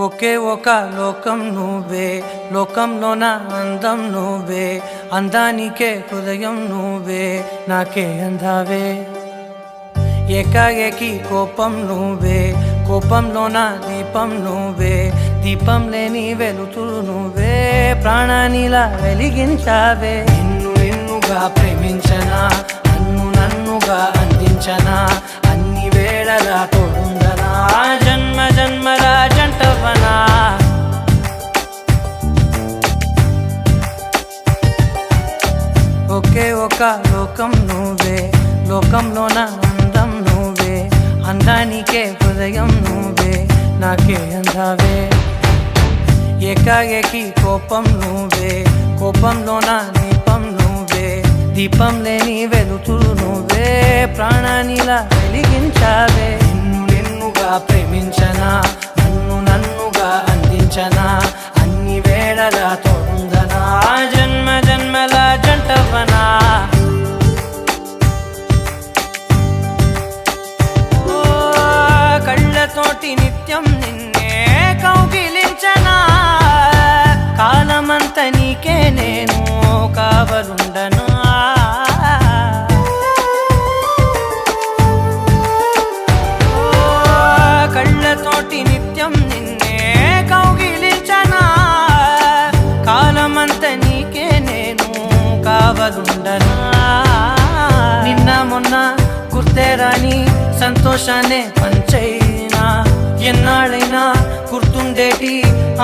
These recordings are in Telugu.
ఒకే ఒక లోకం నువ్వే, లోకంలోన అందం నువ్వే, అందానికే హృదయం నువ్వే, నాకే అందావే. ఏకాఏకి కోపం నువ్వే, కోపంలోన దీపం నువ్వే, దీపం లేని వెలుతురు నువ్వే, ప్రాణానిలా వెలిగించావే. నిన్నుగా ప్రేమించనా, నన్నుగా అందించనా, అన్ని వేళలా తోడుందనా, జన్మ జన్మల జంటవనా. ఒకే ఒక లోకం నువ్వే, లోకంలోన అందం నువ్వే, అందానికే హృదయం నువ్వే, నాకే అందావే. ఏకాఏకి కోపం నువ్వే, కోపంలోన దీపం నువ్వే, దీపం లేని వెలుతురు నువ్వే, ప్రాణానిలా వెలిగించావే. నిన్నుగా ప్రేమించనా, నన్నుగా అందించనా, అన్ని వేళలా తోడుందనా, జన్మ జన్మల జంటవనా. కళ్ళతోటి నిత్యం నిన్నే కౌగిలించనా, కాలమంత నీకే నేను కావలుండనా. కళ్ళతోటి నిత్యం నిన్నే కౌగిలించనా, కాలమంత నీకే నేను కావలుండనా. నిన్న మొన్న గుర్తేరాని సంతోషాన్ని పంచైనా, ఎన్నాళ్ళైనా గుర్తుండేటి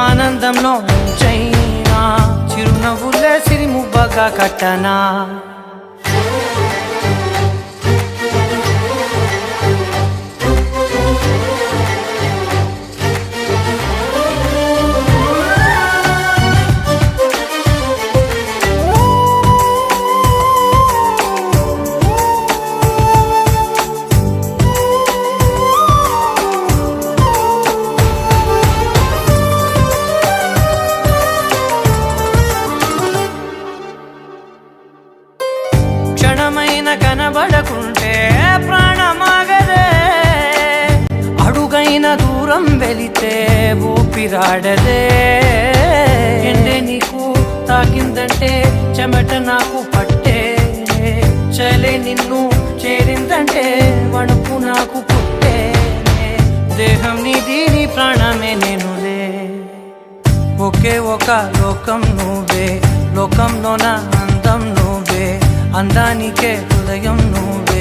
ఆనందంలో ముంచైనా, చిరునవ్వులే సిరిముబ్బగా కట్టనా. క్షణమైన కనబడకుంటే ప్రాణమాగదే, అడుగైన దూరం వెళితే ఊపిరాడదే. ఎండే నీకు తాకిందంటే చెమట నాకు పట్టే, చలే నిన్ను చేరిందంటే వణుకు నాకు పుట్టే, దేహం నీది నీ ప్రాణమే నేనులే. ఒకే ఒక లోకం నువ్వే, లోకంలోన అందం నువ్వే, అందానికే హృదయం నువ్వే,